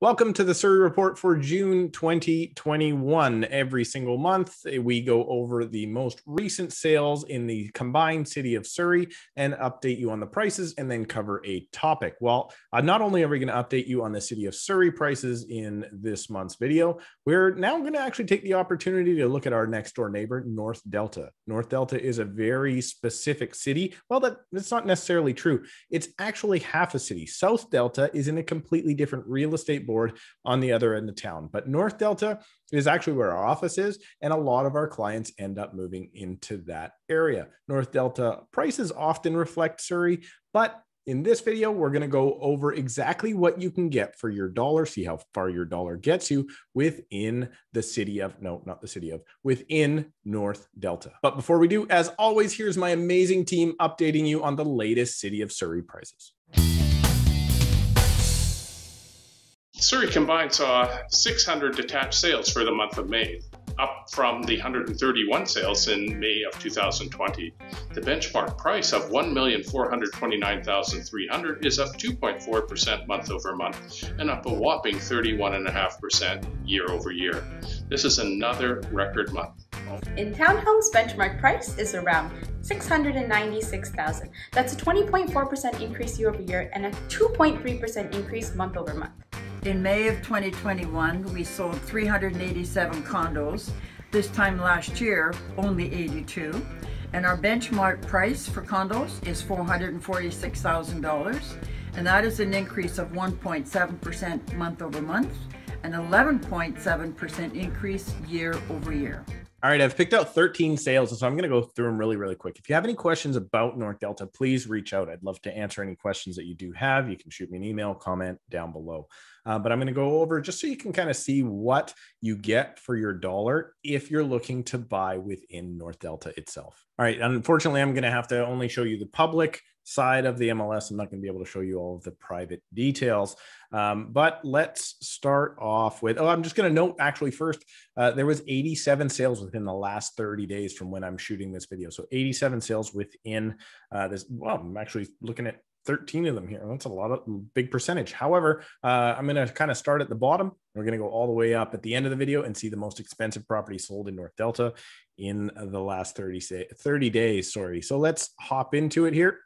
Welcome to the Surrey Report for June 2021. Every single month, we go over the most recent sales in the combined city of Surrey and update you on the prices and then cover a topic. Well, not only are we going to update you on the city of Surrey prices in this month's video, we're now going to actually take the opportunity to look at our next door neighbor, North Delta. North Delta is a very specific city. Well, that's not necessarily true. It's actually half a city. South Delta is in a completely different real estate board on the other end of town. But North Delta is actually where our office is, and a lot of our clients end up moving into that area. North Delta prices often reflect Surrey, but in this video, we're going to go over exactly what you can get for your dollar, see how far your dollar gets you within the city of, no, not the city of, within North Delta. But before we do, as always, here's my amazing team updating you on the latest City of Surrey prices. Surrey combined saw 600 detached sales for the month of May, up from the 131 sales in May of 2020. The benchmark price of $1,429,300 is up 2.4% month over month and up a whopping 31.5% year over year. This is another record month. In townhomes, benchmark price is around $696,000. That's a 20.4% increase year over year and a 2.3% increase month over month. In May of 2021, we sold 387 condos. This time last year, only 82. And our benchmark price for condos is $446,000. And that is an increase of 1.7% month over month and 11.7% increase year over year. All right, I've picked out 13 sales, so I'm going to go through them really, really quick. If you have any questions about North Delta, please reach out. I'd love to answer any questions that you do have. You can shoot me an email, comment down below. But I'm going to go over just so you can kind of see what you get for your dollar if you're looking to buy within North Delta itself. All right, unfortunately, I'm going to have to only show you the public side of the MLS. I'm not going to be able to show you all of the private details. But let's start off with, I'm just going to note actually first, there was 87 sales within the last 30 days from when I'm shooting this video. So 87 sales within this. Well, I'm actually looking at 13 of them here. That's a lot of big percentage. However, I'm going to kind of start at the bottom. We're going to go all the way up at the end of the video and see the most expensive property sold in North Delta in the last 30 days. Sorry. So let's hop into it here.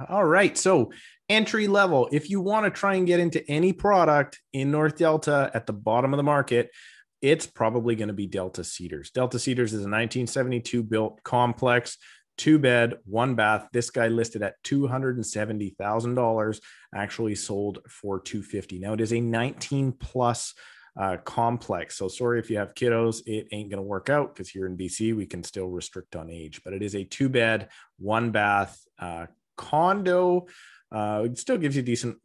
All right. So entry level, if you want to try and get into any product in North Delta at the bottom of the market, it's probably going to be Delta Cedars. Delta Cedars is a 1972 built complex, 2-bed, 1-bath. This guy listed at $270,000, actually sold for $250,000. Now it is a 19 plus complex. So sorry if you have kiddos, it ain't going to work out because here in BC, we can still restrict on age, but it is a 2-bed, 1-bath condo. It still gives you decent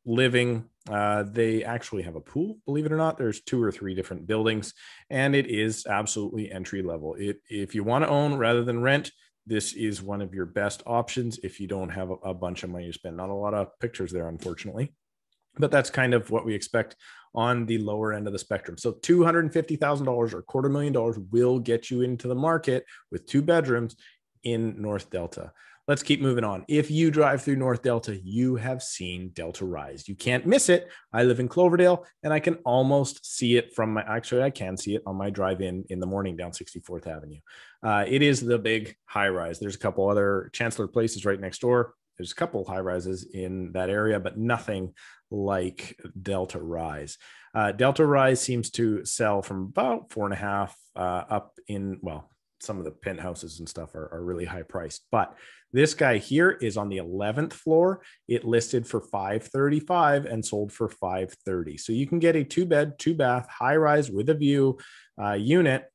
living. They actually have a pool, believe it or not. There's 2 or 3 different buildings, and it is absolutely entry level. If you want to own rather than rent, this is one of your best options if you don't have a bunch of money to spend. Not a lot of pictures there, unfortunately, but that's kind of what we expect on the lower end of the spectrum. So $250,000 or $250,000 will get you into the market with 2 bedrooms in North Delta. Let's keep moving on. If you drive through North Delta, you have seen Delta Rise. You can't miss it. I live in Cloverdale, and I can almost see it from I can see it on my drive-in in the morning down 64th Avenue. It is the big high rise. There's a couple other Chancellor Places right next door. There's a couple high rises in that area, but nothing like Delta Rise. Delta Rise seems to sell from about 4.5 up in, well, some of the penthouses and stuff are really high priced, but this guy here is on the 11th floor. It listed for $535 and sold for $530. So you can get a 2-bed, 2-bath, high rise with a view unit.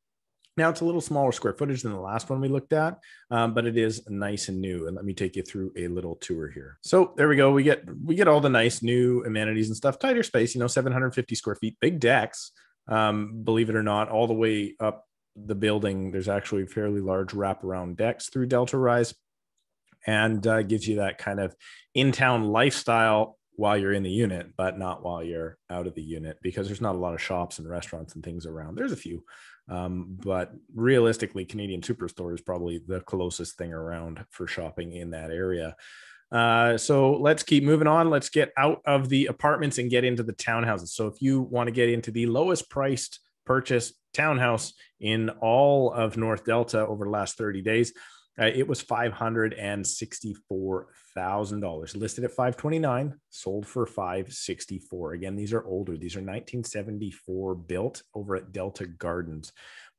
Now it's a little smaller square footage than the last one we looked at, but it is nice and new. And let me take you through a little tour here. So there we go. We get all the nice new amenities and stuff. Tighter space, 750 square feet, big decks. Believe it or not, all the way up the building, there's actually fairly large wraparound decks through Delta Rise, and gives you that kind of in-town lifestyle while you're in the unit, but not while you're out of the unit, because there's not a lot of shops and restaurants and things around. There's a few, but realistically, Canadian Superstore is probably the closest thing around for shopping in that area. So let's keep moving on. Let's get out of the apartments and get into the townhouses. So if you want to get into the lowest priced purchase townhouse in all of North Delta over the last 30 days, it was $564,000, listed at $529,000, sold for $564,000. Again, these are older. These are 1974 built over at Delta Gardens.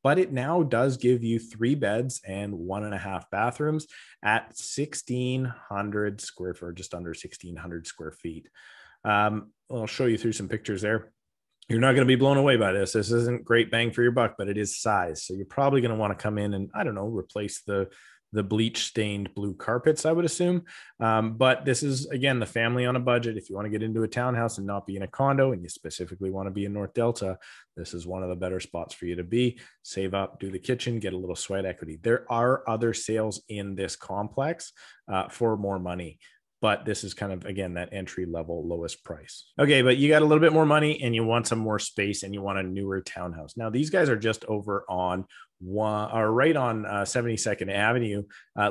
But it now does give you 3 beds and 1.5 bathrooms at 1,600 square feet, or just under 1,600 square feet. I'll show you through some pictures there. You're not going to be blown away by this. This isn't great bang for your buck, but it is size. So you're probably going to want to come in and, I don't know, replace the bleach stained blue carpets, I would assume. But this is, again, the family on a budget. If you want to get into a townhouse and not be in a condo, and you specifically want to be in North Delta, this is one of the better spots for you to be. Save up, do the kitchen, get a little sweat equity. There are other sales in this complex for more money, but this is kind of, again, that entry level lowest price. Okay, but you got a little bit more money and you want some more space and you want a newer townhouse. Now, these guys are just over on right on 72nd Avenue,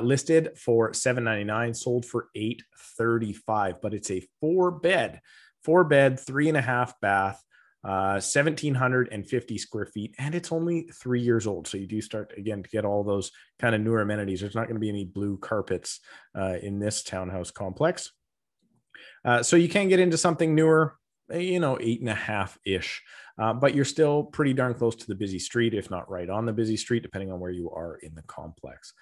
listed for $799, sold for $835, but it's a 4-bed, 3.5 bath, 1,750 square feet, and it's only 3 years old. So you do start, again, to get all those kind of newer amenities. There's not going to be any blue carpets in this townhouse complex. So you can get into something newer, 8.5-ish, but you're still pretty darn close to the busy street, if not right on the busy street, depending on where you are in the complex.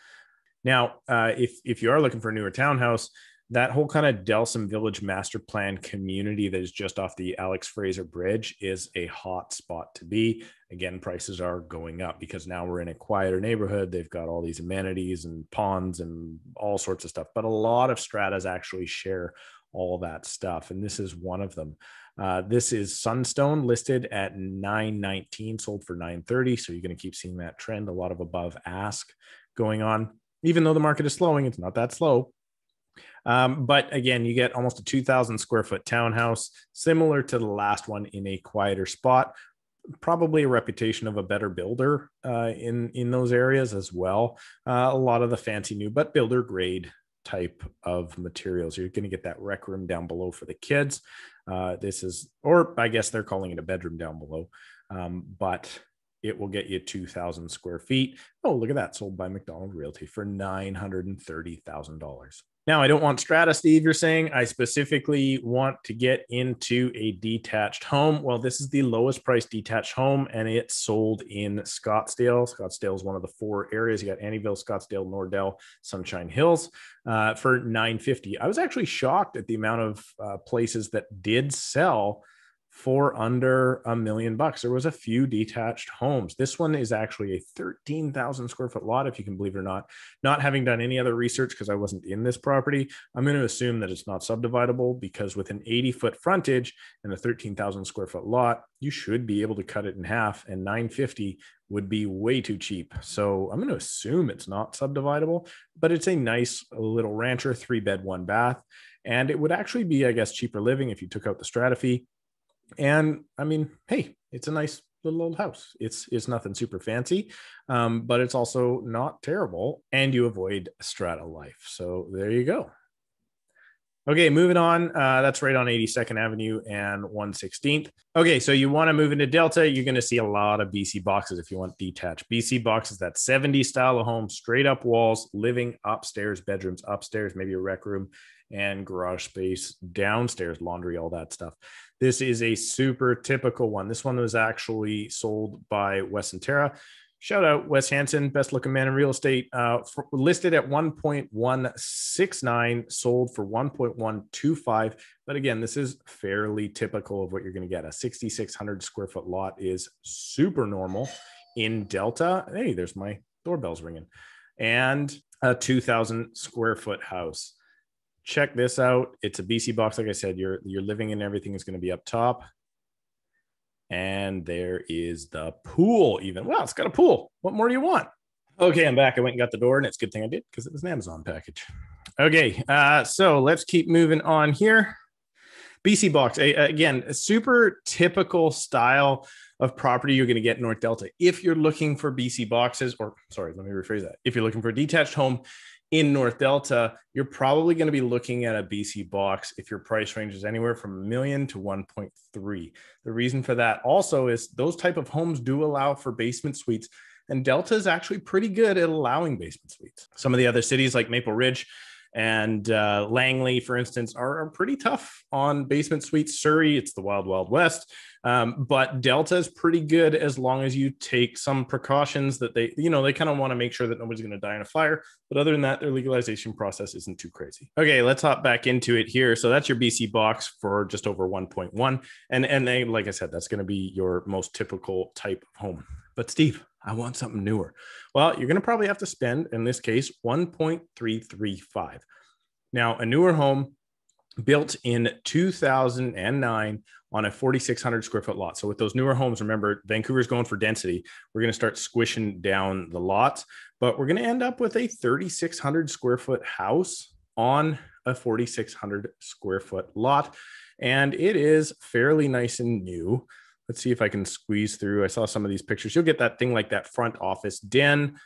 Now, if you are looking for a newer townhouse, that whole kind of Delsum Village master plan community that is just off the Alex Fraser Bridge is a hot spot to be. Again, prices are going up because now we're in a quieter neighborhood. They've got all these amenities and ponds and all sorts of stuff, but a lot of stratas actually share all that stuff, and this is one of them. This is Sunstone, listed at $919, sold for $930. So you're going to keep seeing that trend, a lot of above ask going on. Even though the market is slowing, it's not that slow. But again, you get almost a 2,000 square foot townhouse, similar to the last one in a quieter spot, probably a reputation of a better builder in those areas as well. A lot of the fancy new, but builder grade type of materials. You're going to get that rec room down below for the kids. This is, or I guess they're calling it a bedroom down below, but it will get you 2,000 square feet. Oh, look at that. Sold by McDonald Realty for $930,000. Now, I don't want strata, Steve, you're saying. I specifically want to get into a detached home. Well, this is the lowest priced detached home, and it's sold in Scottsdale. Scottsdale is one of the 4 areas. You got Annieville, Scottsdale, Nordell, Sunshine Hills for $950. I was actually shocked at the amount of places that did sell for under $1 million. There was a few detached homes. This one is actually a 13,000 square foot lot, if you can believe it or not. Not having done any other research because I wasn't in this property, I'm going to assume that it's not subdividable, because with an 80-foot frontage and a 13,000 square foot lot, you should be able to cut it in half, and $950 would be way too cheap. So I'm going to assume it's not subdividable, but it's a nice little rancher, 3-bed, 1 bath. And it would actually be, I guess, cheaper living if you took out the strata fee. And I mean, hey, it's a nice little old house. It's nothing super fancy, but it's also not terrible, and you avoid strata life. So there you go. Okay, moving on. That's right on 82nd Avenue and 116th. Okay, so you want to move into Delta. You're going to see a lot of BC boxes if you want detached. BC boxes, that 70s style of home, straight up walls, living upstairs, bedrooms upstairs, maybe a rec room, and garage space downstairs, laundry, all that stuff. This is a super typical one. This one was actually sold by Wes and Tara. Shout out Wes Hansen, best looking man in real estate, listed at 1.169, sold for 1.125. But again, this is fairly typical of what you're going to get. A 6,600 square foot lot is super normal in Delta. Hey, there's my doorbells ringing. And a 2,000 square foot house. Check this out. It's a BC box. Like I said, your living and everything is going to be up top. And there is the pool even. Wow, it's got a pool. What more do you want? Okay, I'm back. I went and got the door, and it's a good thing I did because it was an Amazon package. Okay, so let's keep moving on here. BC box, again, a super typical style of property you're going to get in North Delta. If you're looking for BC boxes, or sorry, let me rephrase that. If you're looking for a detached home in North Delta, you're probably going to be looking at a BC box if your price range is anywhere from $1 million to 1.3. The reason for that also is those type of homes do allow for basement suites, and Delta is actually pretty good at allowing basement suites. Some of the other cities like Maple Ridge and Langley, for instance, are pretty tough on basement suites. Surrey, it's the wild, wild west. But Delta is pretty good as long as you take some precautions that they kind of want to make sure that nobody's going to die in a fire. But other than that, their legalization process isn't too crazy. Okay, let's hop back into it here. So that's your BC box for just over 1.1. And they, like I said, that's going to be your most typical type of home. But Steve, I want something newer. Well, you're going to probably have to spend, in this case, 1.335. Now, a newer home built in 2009 on a 4,600 square foot lot. So with those newer homes, remember, Vancouver's going for density. We're going to start squishing down the lots, but we're going to end up with a 3,600 square foot house on a 4,600 square foot lot. And it is fairly nice and new. Let's see if I can squeeze through. I saw some of these pictures. You'll get that thing like that front office den.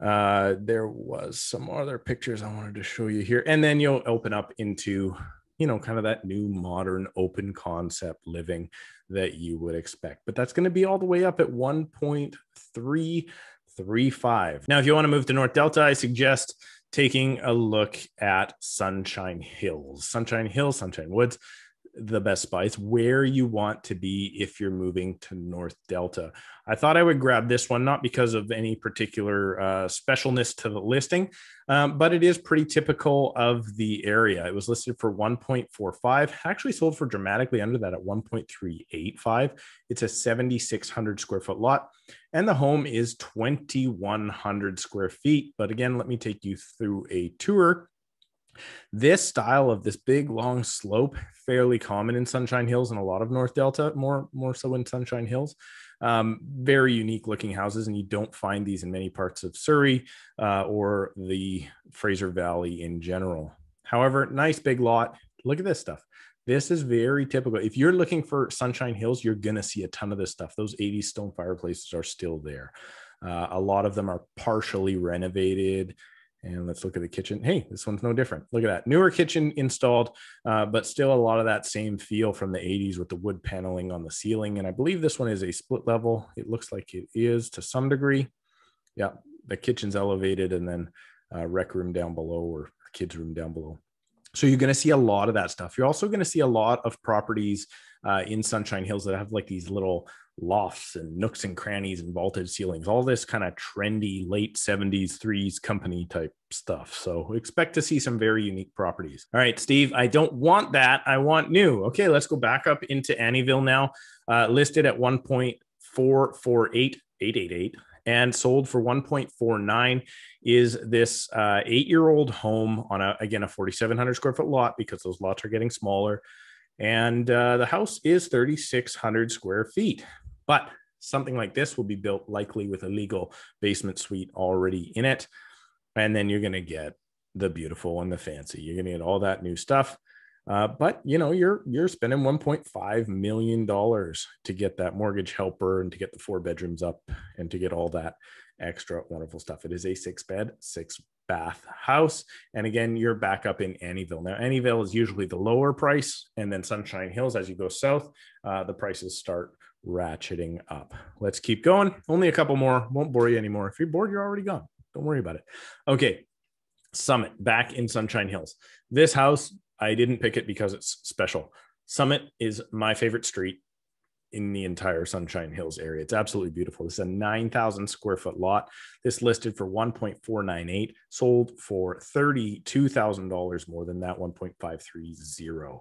There was some other pictures I wanted to show you here. And then you'll open up into, kind of that new modern open concept living that you would expect. But that's going to be all the way up at 1.335. Now, if you want to move to North Delta, I suggest taking a look at Sunshine Hills. Sunshine Hills, Sunshine Woods, the best spots where you want to be if you're moving to North Delta. I thought I would grab this one, not because of any particular specialness to the listing, but it is pretty typical of the area. It was listed for 1.45, actually sold for dramatically under that at 1.385. It's a 7,600 square foot lot, and the home is 2,100 square feet. But again, let me take you through a tour. This style of this big long slope, fairly common in Sunshine Hills and a lot of North Delta, more so in Sunshine Hills. Very unique looking houses, and you don't find these in many parts of Surrey or the Fraser Valley in general. However, nice big lot. Look at this stuff. This is very typical. If you're looking for Sunshine Hills, you're going to see a ton of this stuff. Those 80s stone fireplaces are still there. A lot of them are partially renovated. And let's look at the kitchen. Hey, this one's no different. Look at that. Newer kitchen installed, but still a lot of that same feel from the 80s with the wood paneling on the ceiling. And I believe this one is a split level. It looks like it is to some degree. Yeah, the kitchen's elevated and then rec room down below or kids room down below. So you're going to see a lot of that stuff. You're also going to see a lot of properties in Sunshine Hills that have like these little lofts and nooks and crannies and vaulted ceilings, all this kind of trendy late 70s, 3s company type stuff. So expect to see some very unique properties. All right, Steve, I don't want that. I want new. Okay, let's go back up into Annieville now, listed at 1.448888 and sold for 1.49 is this 8-year-old home on a 4,700 square foot lot because those lots are getting smaller. And the house is 3,600 square feet. But something like this will be built likely with a legal basement suite already in it. And then you're going to get the beautiful and the fancy. You're going to get all that new stuff. But you're spending $1.5 million to get that mortgage helper and to get the 4 bedrooms up and to get all that extra wonderful stuff. It is a 6-bed, 6-bath house. And again, you're back up in Annieville. Now, Annieville is usually the lower price. And then Sunshine Hills, as you go south, the prices start ratcheting up. Let's keep going. Only a couple more. Won't bore you anymore. If you're bored, you're already gone. Don't worry about it. Okay. Summit, back in Sunshine Hills. This house, I didn't pick it because it's special. Summit is my favorite street in the entire Sunshine Hills area. It's absolutely beautiful. This is a 9,000 square foot lot. This listed for 1.498, sold for $32,000 more than that, 1.530.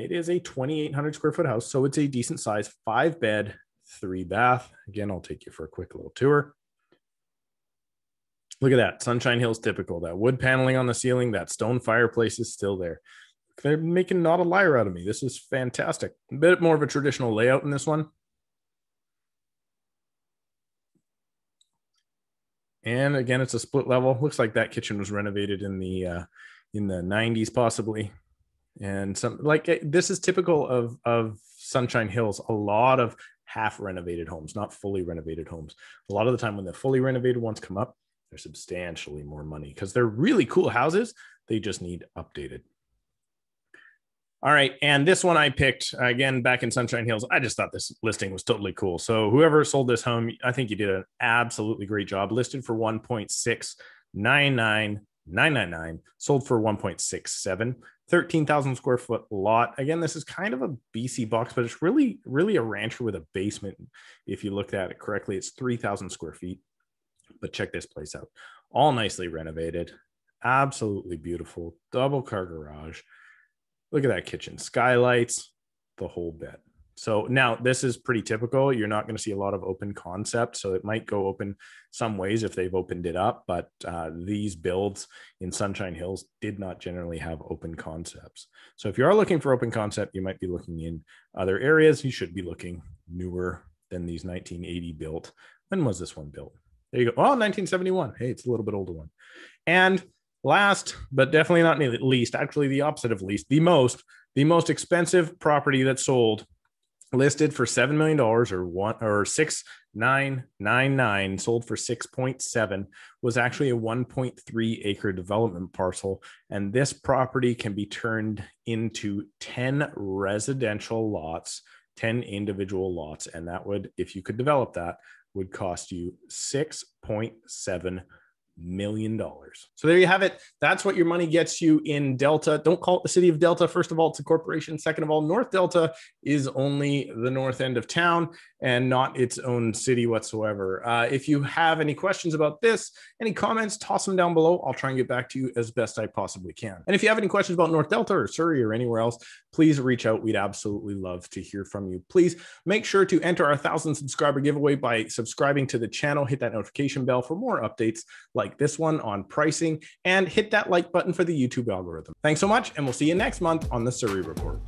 It is a 2,800 square foot house, so it's a decent size, 5-bed, 3-bath. Again, I'll take you for a quick little tour. Look at that. Sunshine Hills typical. That wood paneling on the ceiling, that stone fireplace is still there. They're making not a liar out of me. This is fantastic. A bit more of a traditional layout in this one. And again, it's a split level. Looks like that kitchen was renovated in the 90s possibly. And some this is typical of Sunshine Hills. A lot of half renovated homes, not fully renovated homes. A lot of the time when the fully renovated ones come up, They're substantially more money because they're really cool houses. They just need updated. All right, and this one I picked, again, back in Sunshine Hills. I just thought this listing was totally cool. So whoever sold this home, I think you did an absolutely great job. Listed for 1.699999, sold for 1.67, 13,000 square foot lot. Again, this is kind of a BC box, but it's really a rancher with a basement. If you looked at it correctly, it's 3,000 square feet. But check this place out. All nicely renovated. Absolutely beautiful. Double car garage. Look at that kitchen, skylights, the whole bit. So now this is pretty typical. You're not going to see a lot of open concept. So it might go open some ways if they've opened it up. But these builds in Sunshine Hills did not generally have open concepts. So if you are looking for open concept, you might be looking in other areas. You should be looking newer than these 1980 built. When was this one built? There you go. Oh, 1971. Hey, it's a little bit older one. And last, but definitely not least, actually the opposite of least, the most expensive property that sold, listed for $7 million or 6,999, sold for 6.7, was actually a 1.3 acre development parcel. And this property can be turned into 10 residential lots, 10 individual lots. And that would, if you could develop that, would cost you $6.7 million. So there you have it. That's what your money gets you in Delta. Don't call it the City of Delta. First of all, it's a corporation. Second of all, North Delta is only the north end of town and not its own city whatsoever. If you have any questions about this, any comments, toss them down below. I'll try and get back to you as best I possibly can. And if you have any questions about North Delta or Surrey or anywhere else, please reach out. We'd absolutely love to hear from you. Please make sure to enter our 1,000 subscriber giveaway by subscribing to the channel. Hit that notification bell for more updates like this one on pricing, and hit that like button for the YouTube algorithm. Thanks so much, and we'll see you next month on the Surrey Report.